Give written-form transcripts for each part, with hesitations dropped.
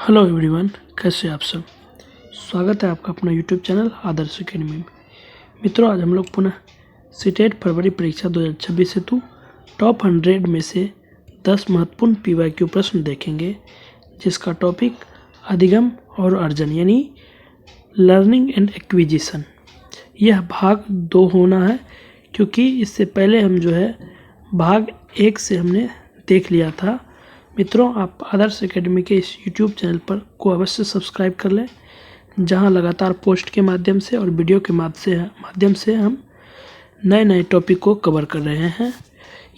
Hello everyone, कैसे आप सब। स्वागत है आपका अपना यूट्यूब चैनल आदर्श अकेडमी में। मित्रों, आज हम लोग पुनः सीटेट फरवरी परीक्षा 2026 हेतु टॉप 100 में से 10 महत्वपूर्ण पीवाईक्यू प्रश्न देखेंगे, जिसका टॉपिक अधिगम और अर्जन यानी लर्निंग एंड एक्विजिशन। यह भाग 2 होना है, क्योंकि इससे पहले हम भाग 1 से हमने देख लिया था। मित्रों, आप आदर्श एकेडमी के इस यूट्यूब चैनल पर को अवश्य सब्सक्राइब कर लें, जहां लगातार पोस्ट के माध्यम से और वीडियो के माध्यम से हम नए नए टॉपिक को कवर कर रहे हैं।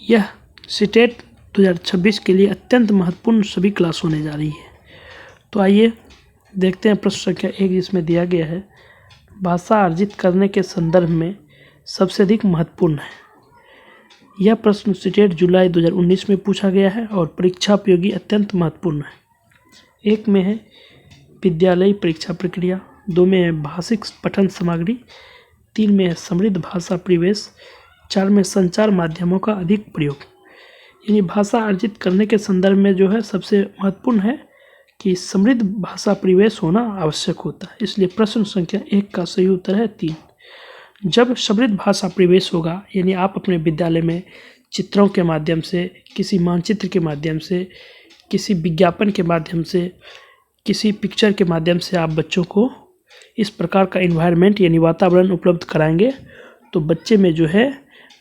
यह सीटेट 2026 के लिए अत्यंत महत्वपूर्ण सभी क्लास होने जा रही है। तो आइए देखते हैं प्रश्न संख्या 1, जिसमें दिया गया है भाषा अर्जित करने के संदर्भ में सबसे अधिक महत्वपूर्ण है। यह प्रश्न सीटेट जुलाई 2019 में पूछा गया है और परीक्षा उपयोगी अत्यंत महत्वपूर्ण है। 1 में है विद्यालयी परीक्षा प्रक्रिया, 2 में है भाषिक पठन सामग्री, 3 में है समृद्ध भाषा परिवेश, 4 में संचार माध्यमों का अधिक प्रयोग। यानी भाषा अर्जित करने के संदर्भ में सबसे महत्वपूर्ण है कि समृद्ध भाषा परिवेश होना आवश्यक होता है। इसलिए प्रश्न संख्या 1 का सही उत्तर है 3। जब समृद्ध भाषा परिवेश होगा, यानी आप अपने विद्यालय में चित्रों के माध्यम से, किसी मानचित्र के माध्यम से, किसी विज्ञापन के माध्यम से, किसी पिक्चर के माध्यम से आप बच्चों को इस प्रकार का एनवायरनमेंट यानी वातावरण उपलब्ध कराएंगे, तो बच्चे में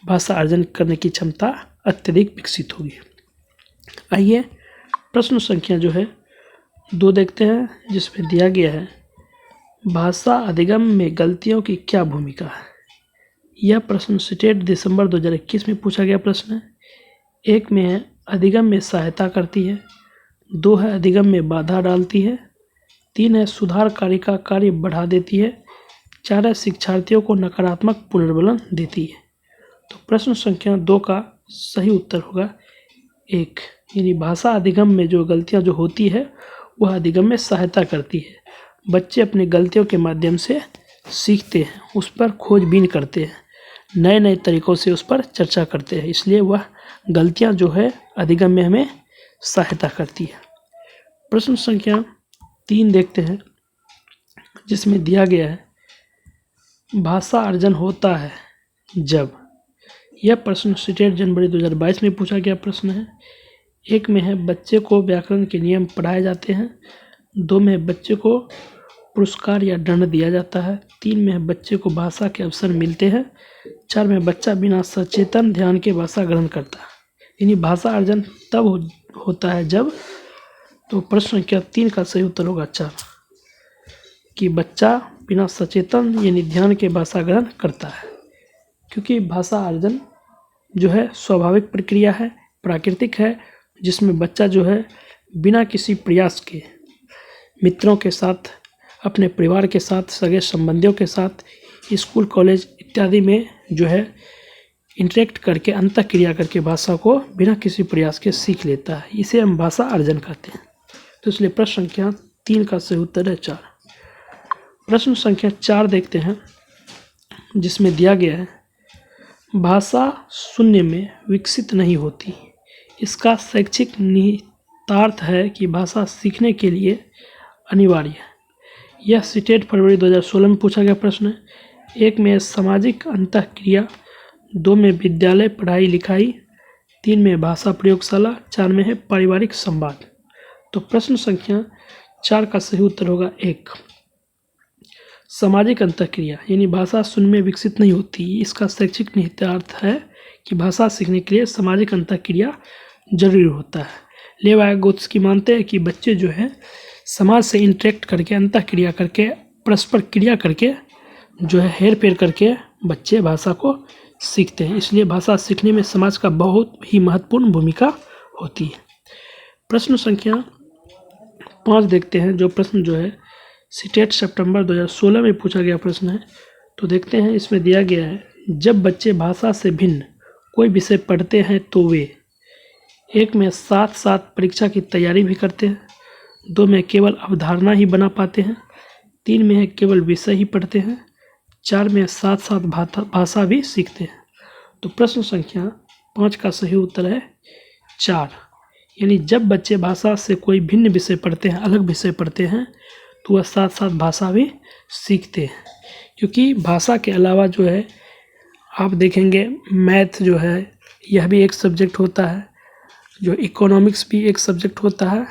भाषा अर्जन करने की क्षमता अत्यधिक विकसित होगी। आइए प्रश्न संख्या 2 देखते हैं, जिसमें दिया गया है भाषा अधिगम में गलतियों की क्या भूमिका है। यह प्रश्न सीटेट दिसंबर 2021 में पूछा गया प्रश्न है। 1 में है अधिगम में सहायता करती है, 2 है अधिगम में बाधा डालती है, 3 है सुधार कार्य का कार्य बढ़ा देती है, 4 है शिक्षार्थियों को नकारात्मक पुनर्बलन देती है। तो प्रश्न संख्या 2 का सही उत्तर होगा 1, यानी भाषा अधिगम में जो गलतियां होती है वह अधिगम में सहायता करती है। बच्चे अपनी गलतियों के माध्यम से सीखते हैं, उस पर खोजबीन करते हैं, नए नए तरीक़ों से उस पर चर्चा करते हैं, इसलिए वह गलतियां अधिगम में हमें सहायता करती है। प्रश्न संख्या 3 देखते हैं, जिसमें दिया गया है भाषा अर्जन होता है जब। यह प्रश्न सीटेट जनवरी 2022 में पूछा गया प्रश्न है। 1 में है बच्चे को व्याकरण के नियम पढ़ाए जाते हैं, 2 में बच्चे को पुरस्कार या दंड दिया जाता है, 3 में बच्चे को भाषा के अवसर मिलते हैं, 4 में बच्चा बिना सचेतन ध्यान के भाषा ग्रहण करता है। यानी भाषा अर्जन तब होता है जब। तो प्रश्न संख्या 3 का सही उत्तर होगा 4, कि बच्चा बिना सचेतन यानी ध्यान के भाषा ग्रहण करता है। क्योंकि भाषा अर्जन स्वाभाविक प्रक्रिया है, प्राकृतिक है, जिसमें बच्चा बिना किसी प्रयास के मित्रों के साथ, अपने परिवार के साथ, सगे संबंधियों के साथ, स्कूल कॉलेज इत्यादि में इंटरेक्ट करके, अंतःक्रिया करके भाषा को बिना किसी प्रयास के सीख लेता है। इसे हम भाषा अर्जन कहते हैं। तो इसलिए प्रश्न संख्या 3 का सही उत्तर है 4। प्रश्न संख्या 4 देखते हैं, जिसमें दिया गया है भाषा शून्य में विकसित नहीं होती। इसका शैक्षिक निहितार्थ है कि भाषा सीखने के लिए अनिवार्य है। यह सीटेट फरवरी 2016 में पूछा गया प्रश्न है। 1 में सामाजिक अंतःक्रिया, 2 में विद्यालय पढ़ाई लिखाई, 3 में भाषा प्रयोगशाला, 4 में है पारिवारिक संवाद। तो प्रश्न संख्या 4 का सही उत्तर होगा 1, सामाजिक अंतःक्रिया, यानी भाषा शून्य में विकसित नहीं होती। इसका शैक्षिक निहितार्थ है कि भाषा सीखने के लिए सामाजिक अंतःक्रिया जरूरी होता है। लेवागोत्स्की मानते हैं कि बच्चे समाज से इंटरेक्ट करके, अंतःक्रिया करके, परस्पर क्रिया करके हेर फेर करके बच्चे भाषा को सीखते हैं। इसलिए भाषा सीखने में समाज का बहुत ही महत्वपूर्ण भूमिका होती है। प्रश्न संख्या 5 देखते हैं, जो प्रश्न सीटेट सितंबर 2016 में पूछा गया प्रश्न है। तो देखते हैं, इसमें दिया गया है जब बच्चे भाषा से भिन्न कोई विषय पढ़ते हैं तो वे 1 में साथ साथ परीक्षा की तैयारी भी करते हैं, 2 में केवल अवधारणा ही बना पाते हैं, 3 में केवल विषय ही पढ़ते हैं, 4 में साथ साथ भाषा भी सीखते हैं। तो प्रश्न संख्या 5 का सही उत्तर है 4, यानी जब बच्चे भाषा से कोई भिन्न विषय पढ़ते हैं, अलग विषय पढ़ते हैं, तो वह साथ साथ भाषा भी सीखते हैं। क्योंकि भाषा के अलावा जो है आप देखेंगे मैथ जो है यह भी एक सब्जेक्ट होता है, जो इकोनॉमिक्स भी एक सब्जेक्ट होता है,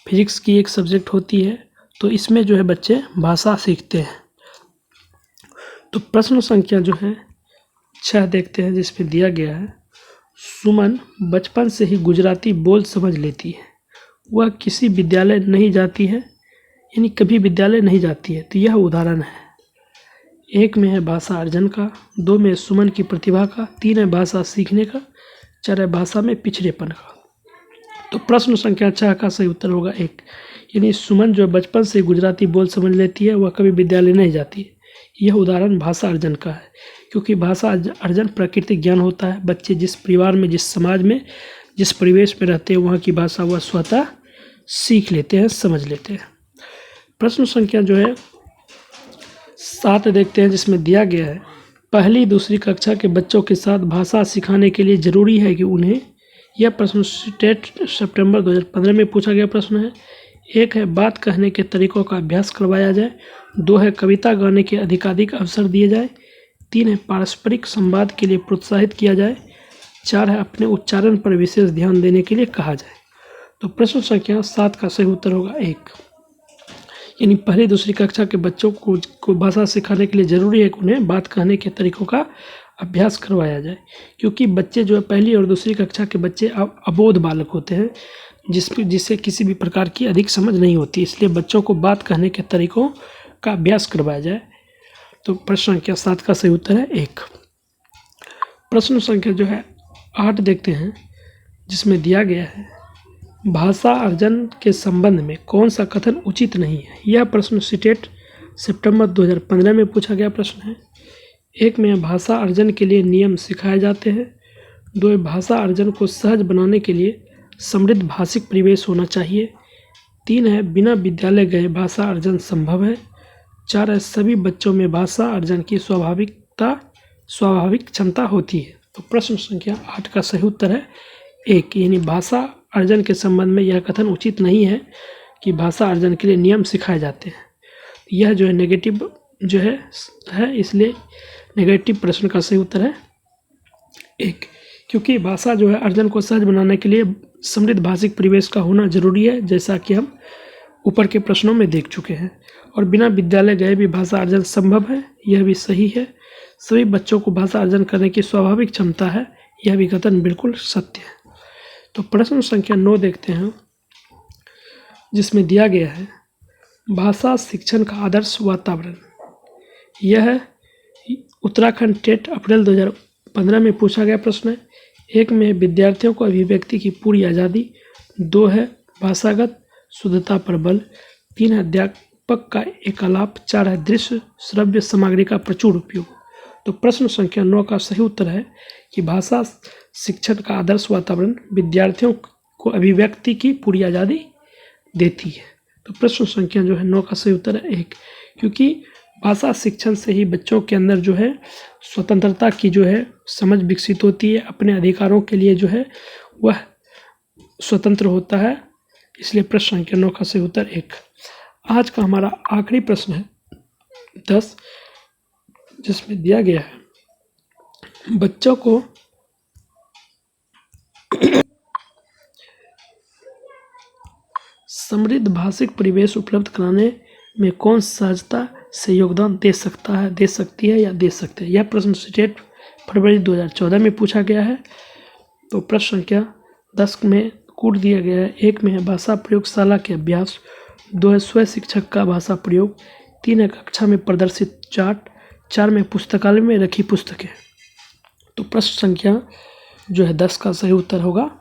फिजिक्स की एक सब्जेक्ट होती है। तो इसमें जो है बच्चे भाषा सीखते हैं। तो प्रश्न संख्या जो है 6 देखते हैं, जिस पे दिया गया है, सुमन बचपन से ही गुजराती बोल समझ लेती है, वह किसी विद्यालय नहीं जाती है, यानी कभी विद्यालय नहीं जाती है। तो यह उदाहरण है। 1 में है भाषा अर्जन का, 2 में सुमन की प्रतिभा का, 3 है भाषा सीखने का, 4 है भाषा में पिछड़ेपन का। तो प्रश्न संख्या 6 का सही उत्तर होगा 1, यानी सुमन जो बचपन से गुजराती बोल समझ लेती है, वह कभी विद्यालय नहीं जाती है। यह उदाहरण भाषा अर्जन का है, क्योंकि भाषा अर्जन प्राकृतिक ज्ञान होता है। बच्चे जिस परिवार में, जिस समाज में, जिस परिवेश में रहते हैं, वहाँ की भाषा वह स्वतः सीख लेते हैं, समझ लेते हैं। प्रश्न संख्या जो है 7 देखते हैं, जिसमें दिया गया है, पहली दूसरी कक्षा के बच्चों के साथ भाषा सिखाने के लिए ज़रूरी है कि उन्हें, यह प्रश्न स्टेट सितंबर 2015 में पूछा गया प्रश्न है। 1 है बात कहने के तरीकों का अभ्यास करवाया जाए, 2 है कविता गाने के अधिकाधिक अवसर दिए जाए, 3 है पारस्परिक संवाद के लिए प्रोत्साहित किया जाए, 4 है अपने उच्चारण पर विशेष ध्यान देने के लिए कहा जाए। तो प्रश्न संख्या 7 का सही उत्तर होगा 1, यानी पहली दूसरी कक्षा के बच्चों को भाषा सिखाने के लिए ज़रूरी है कि उन्हें बात कहने के तरीकों का अभ्यास करवाया जाए। क्योंकि बच्चे जो है पहली और दूसरी कक्षा के बच्चे अबोध बालक होते हैं, जिससे किसी भी प्रकार की अधिक समझ नहीं होती, इसलिए बच्चों को बात कहने के तरीकों का अभ्यास करवाया जाए। तो प्रश्न संख्या 7 का सही उत्तर है 1। प्रश्न संख्या जो है 8 देखते हैं, जिसमें दिया गया है, भाषा अर्जन के संबंध में कौन सा कथन उचित नहीं है। यह प्रश्न स्टेट सितंबर 2015 में पूछा गया प्रश्न है। 1 में भाषा अर्जन के लिए नियम सिखाए जाते हैं, 2 भाषा अर्जन को सहज बनाने के लिए समृद्ध भाषिक परिवेश होना चाहिए, 3 है बिना विद्यालय गए भाषा अर्जन संभव है, 4 है सभी बच्चों में भाषा अर्जन की स्वाभाविक क्षमता होती है। तो प्रश्न संख्या 8 का सही उत्तर है 1, यानी भाषा अर्जन के संबंध में यह कथन उचित नहीं है कि भाषा अर्जन के लिए नियम सिखाए जाते हैं। यह जो है नेगेटिव जो है, इसलिए नेगेटिव प्रश्न का सही उत्तर है 1, क्योंकि भाषा जो है अर्जन को सहज बनाने के लिए समृद्ध भाषिक परिवेश का होना जरूरी है, जैसा कि हम ऊपर के प्रश्नों में देख चुके हैं। और बिना विद्यालय गए भी भाषा अर्जन संभव है, यह भी सही है। सभी बच्चों को भाषा अर्जन करने की स्वाभाविक क्षमता है, यह भी कथन बिल्कुल सत्य है। तो प्रश्न संख्या 9 देखते हैं, जिसमें दिया गया है, भाषा शिक्षण का आदर्श वातावरण। यह उत्तराखंड टेट अप्रैल 2015 में पूछा गया प्रश्न है। 1 में विद्यार्थियों को अभिव्यक्ति की पूरी आज़ादी, 2 है भाषागत शुद्धता पर बल, 3 है अध्यापक का एकालाप, 4 है दृश्य श्रव्य सामग्री का प्रचुर उपयोग। तो प्रश्न संख्या 9 का सही उत्तर है कि भाषा शिक्षण का आदर्श वातावरण विद्यार्थियों को अभिव्यक्ति की पूरी आज़ादी देती है। तो प्रश्न संख्या जो है 9 का सही उत्तर है 1, क्योंकि भाषा शिक्षण से ही बच्चों के अंदर जो है स्वतंत्रता की जो है समझ विकसित होती है, अपने अधिकारों के लिए जो है वह स्वतंत्र होता है, इसलिए प्रश्न संख्या 9 का सही उत्तर 1। आज का हमारा आखिरी प्रश्न है 10, जिसमें दिया गया है, बच्चों को समृद्ध भाषिक परिवेश उपलब्ध कराने में कौन सहजता से योगदान दे सकती है या दे सकते हैं। यह प्रश्न स्टेट फरवरी 2014 में पूछा गया है। तो प्रश्न संख्या 10 में कोड दिया गया है। 1 में है भाषा प्रयोगशाला के अभ्यास, 2 है स्वयं शिक्षक का भाषा प्रयोग, 3 है कक्षा में प्रदर्शित चार्ट, 4 में पुस्तकालय में रखी पुस्तकें। तो प्रश्न संख्या जो है 10 का सही उत्तर होगा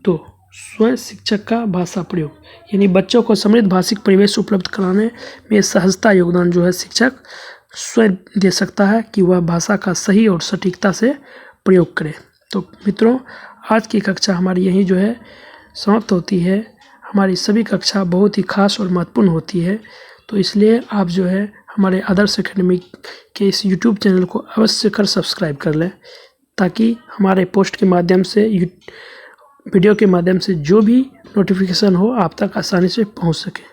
2, स्वयं शिक्षक का भाषा प्रयोग, यानी बच्चों को समृद्ध भाषिक परिवेश उपलब्ध कराने में सहजता योगदान जो है शिक्षक स्वयं दे सकता है कि वह भाषा का सही और सटीकता से प्रयोग करे। तो मित्रों, आज की कक्षा हमारी यहीं जो है समाप्त होती है। हमारी सभी कक्षा बहुत ही खास और महत्वपूर्ण होती है, तो इसलिए आप जो है हमारे आदर्श एकेडमी के इस यूट्यूब चैनल को अवश्य कर सब्सक्राइब कर लें, ताकि हमारे पोस्ट के माध्यम से वीडियो के माध्यम से जो भी नोटिफिकेशन हो आप तक आसानी से पहुंच सके।